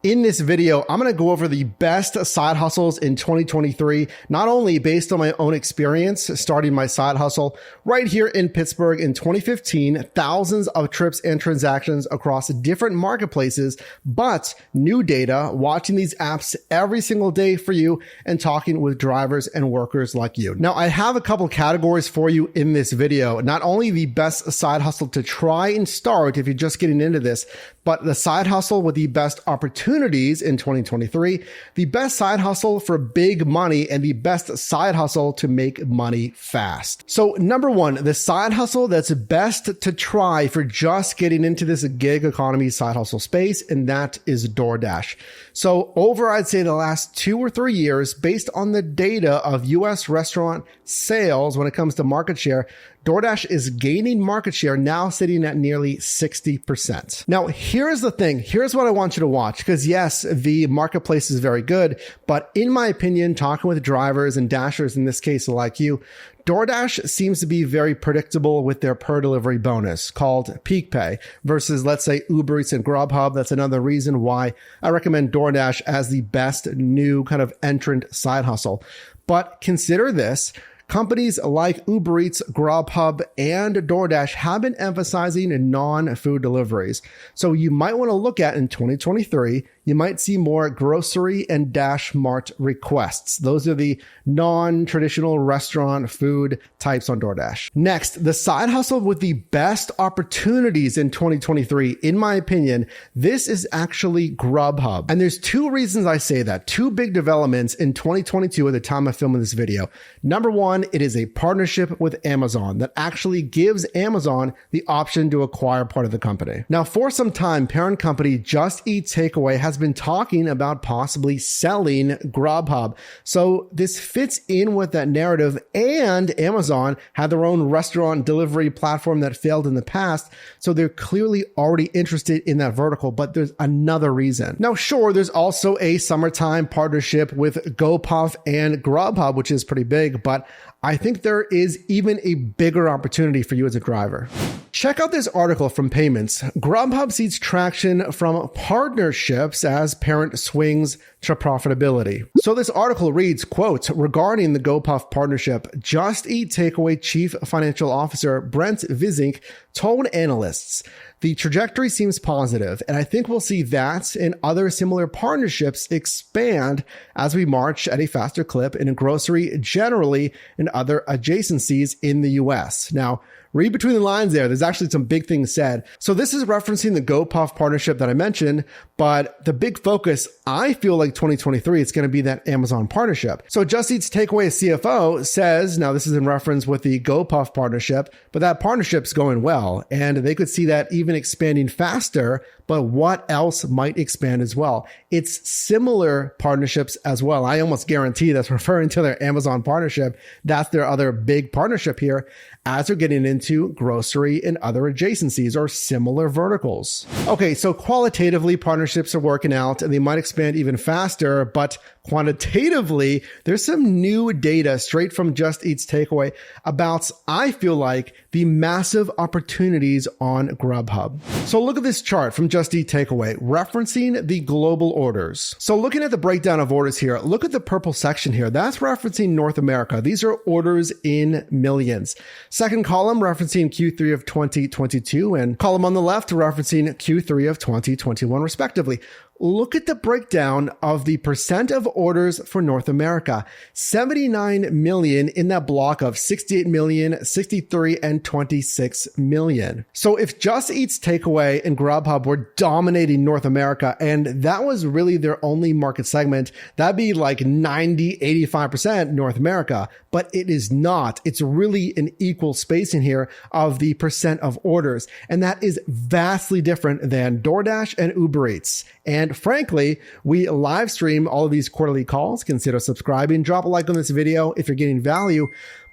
In this video, I'm going to go over the best side hustles in 2023, not only based on my own experience starting my side hustle right here in Pittsburgh in 2015, thousands of trips and transactions across different marketplaces, but new data, watching these apps every single day for you and talking with drivers and workers like you. Now, I have a couple categories for you in this video, not only the best side hustle to try and start if you're just getting into this, but the side hustle with the best opportunities in 2023, the best side hustle for big money, and the best side hustle to make money fast. So number one, the side hustle that's best to try for just getting into this gig economy side hustle space, and that is DoorDash. So over, I'd say the last 2 or 3 years, based on the data of US restaurant sales when it comes to market share, DoorDash is gaining market share, now sitting at nearly 60%. Now, here's the thing. Here's what I want you to watch, because yes, the marketplace is very good, but in my opinion, talking with drivers and dashers in this case like you, DoorDash seems to be very predictable with their per delivery bonus called Peak Pay versus, let's say, Uber Eats and Grubhub. That's another reason why I recommend DoorDash as the best new kind of entrant side hustle. But consider this. Companies like Uber Eats, Grubhub, and DoorDash have been emphasizing non-food deliveries. So you might want to look at in 2023, you might see more grocery and Dash Mart requests. Those are the non-traditional restaurant food types on DoorDash. Next, the side hustle with the best opportunities in 2023, in my opinion, this is actually Grubhub. And there's 2 reasons I say that. 2 big developments in 2022 at the time of filming this video. Number one, it is a partnership with Amazon that actually gives Amazon the option to acquire part of the company. Now, for some time, parent company Just Eat Takeaway has been talking about possibly selling Grubhub. So this fits in with that narrative, and Amazon had their own restaurant delivery platform that failed in the past. So they're clearly already interested in that vertical, but there's another reason. Now, sure, there's also a summertime partnership with GoPuff and Grubhub, which is pretty big, but I think there is even a bigger opportunity for you as a driver. Check out this article from Payments. Grubhub sees traction from partnerships as parent swings to profitability. So this article reads, quote, regarding the GoPuff partnership, Just Eat Takeaway Chief Financial Officer Brent Vizink told analysts, the trajectory seems positive, and I think we'll see that and other similar partnerships expand as we march at a faster clip in grocery generally and other adjacencies in the US. Now, read between the lines there. There's actually some big things said. So this is referencing the GoPuff partnership that I mentioned, but the big focus, I feel like 2023, it's going to be that Amazon partnership. So Just Eat's Takeaway CFO says, now this is in reference with the GoPuff partnership, but that partnership's going well, and they could see that even expanding faster. But what else might expand as well? It's similar partnerships as well. I almost guarantee that's referring to their Amazon partnership. That's their other big partnership here as they're getting into grocery and other adjacencies or similar verticals. Okay, so qualitatively, partnerships are working out and they might expand even faster, but quantitatively, there's some new data straight from Just Eat's Takeaway about, I feel like, the massive opportunities on Grubhub. So look at this chart from Just Eat Takeaway referencing the global orders. So looking at the breakdown of orders here, look at the purple section here. That's referencing North America. These are orders in millions. Second column referencing Q3 of 2022 and column on the left referencing Q3 of 2021 respectively. Look at the breakdown of the percent of orders for North America. 79 million in that block of 68 million, 63, and 26 million. So if Just Eat's Takeaway and Grubhub were dominating North America, and that was really their only market segment, that'd be like 90, 85% North America, but it is not. It's really an equal space in here of the percent of orders. And that is vastly different than DoorDash and Uber Eats. And frankly, we live stream all of these quarterly calls. Consider subscribing, drop a like on this video if you're getting value.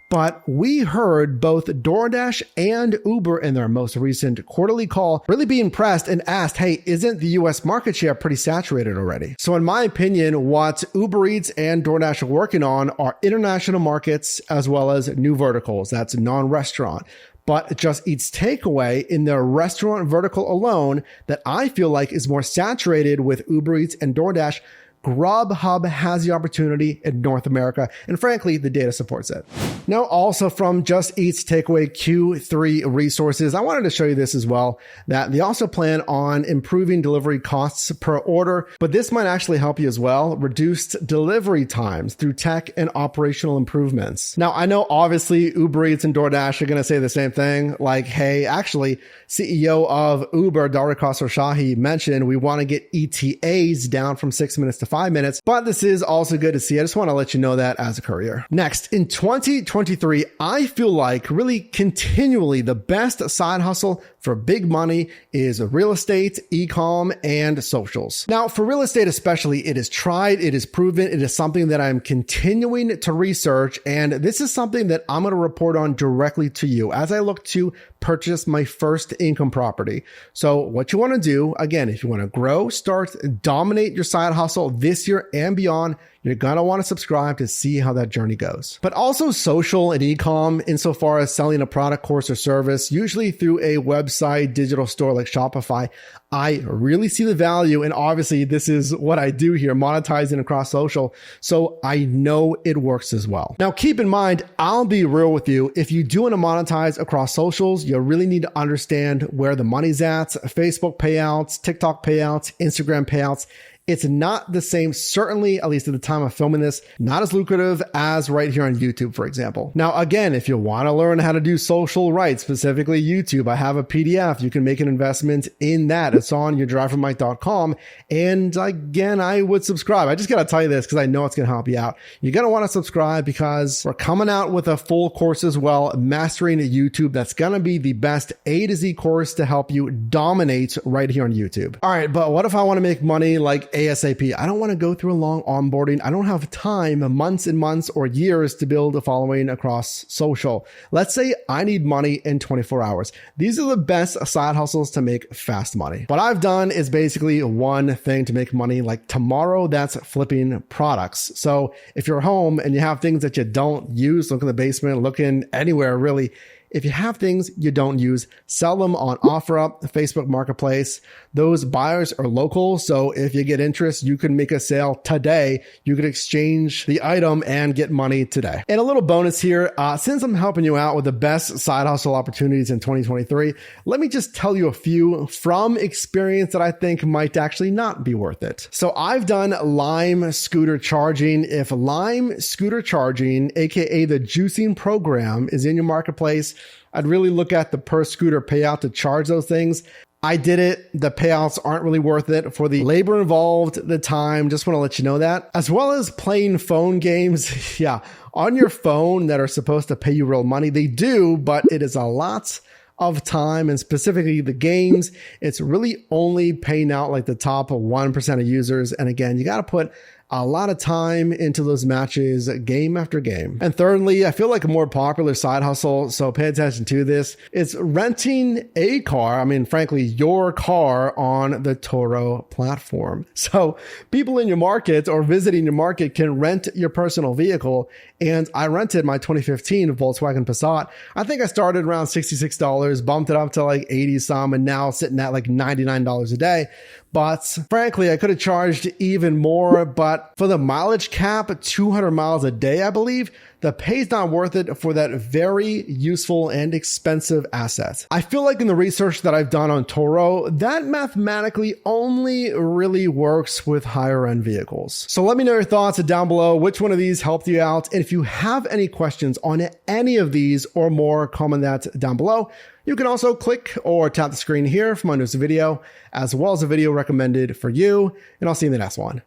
But we heard both DoorDash and Uber in their most recent quarterly call really be impressed and asked, hey, isn't the US market share pretty saturated already? So in my opinion, what Uber Eats and DoorDash are working on are international markets as well as new verticals. That's non-restaurant. but Just Eat's takeaway in their restaurant vertical alone that I feel like is more saturated with Uber Eats and DoorDash, Grubhub has the opportunity in North America, and frankly, the data supports it. Now, also from Just Eat's takeaway Q3 resources, I wanted to show you this as well, that they also plan on improving delivery costs per order, but this might actually help you as well, reduced delivery times through tech and operational improvements. Now, I know obviously Uber Eats and DoorDash are going to say the same thing, like, hey, actually, CEO of Uber, Dara Khosrowshahi, mentioned we want to get ETAs down from 6 minutes to 5 minutes, but this is also good to see. I just want to let you know that as a courier. Next, in 2023, I feel like really continually the best side hustle for big money is real estate, e-com, and socials. Now, for real estate especially, it is tried, it is proven, it is something that I'm continuing to research, and this is something that I'm going to report on directly to you as I look to purchase my first income property. So what you want to do, again, if you want to grow, start, dominate your side hustle this year and beyond, you're going to want to subscribe to see how that journey goes. But also social and e-com insofar as selling a product, course, or service, usually through a website, digital store like Shopify. I really see the value, and obviously this is what I do here, monetizing across social, so I know it works as well. Now keep in mind, I'll be real with you, if you do want to monetize across socials, you really need to understand where the money's at, Facebook payouts, TikTok payouts, Instagram payouts. It's not the same, certainly, at least at the time of filming this, not as lucrative as right here on YouTube, for example. Now, again, if you want to learn how to do social right, specifically YouTube, I have a PDF. You can make an investment in that. It's on yourdrivermike.com. And again, I would subscribe. I just got to tell you this because I know it's going to help you out. You're going to want to subscribe because we're coming out with a full course as well, Mastering YouTube. That's going to be the best A to Z course to help you dominate right here on YouTube. All right, but what if I want to make money like ASAP? I don't want to go through a long onboarding. I don't have time, months and months or years to build a following across social. Let's say I need money in 24 hours. These are the best side hustles to make fast money. What I've done is basically one thing to make money like tomorrow, that's flipping products. So if you're home and you have things that you don't use, look in the basement, look in anywhere really. If you have things you don't use, sell them on OfferUp, Facebook Marketplace. Those buyers are local, so if you get interest, you can make a sale today. You could exchange the item and get money today. And a little bonus here, since I'm helping you out with the best side hustle opportunities in 2023, let me just tell you a few from experience that I think might actually not be worth it. So I've done Lime scooter charging. If Lime scooter charging, aka the juicing program, is in your marketplace, I'd really look at the per scooter payout to charge those things. I did it. The payouts aren't really worth it for the labor involved, the time. Just want to let you know that. As well as playing phone games. Yeah, on your phone that are supposed to pay you real money. They do, but it is a lot of time, and specifically the games, it's really only paying out like the top 1% of users. And again, you got to put a lot of time into those matches, game after game. And thirdly, I feel like a more popular side hustle, so pay attention to this, it's renting a car, I mean, frankly, your car on the Turo platform. So people in your market or visiting your market can rent your personal vehicle. And I rented my 2015 Volkswagen Passat. I think I started around $66, bumped it up to like 80 some, and now sitting at like $99 a day. But frankly, I could have charged even more, but for the mileage cap, 200 miles a day, I believe, the pay's not worth it for that very useful and expensive asset. I feel like in the research that I've done on Turo, that mathematically only really works with higher end vehicles. So let me know your thoughts down below. Which one of these helped you out? And if you have any questions on any of these or more, comment that down below. You can also click or tap the screen here for my newest video, as well as a video recommended for you. And I'll see you in the next one.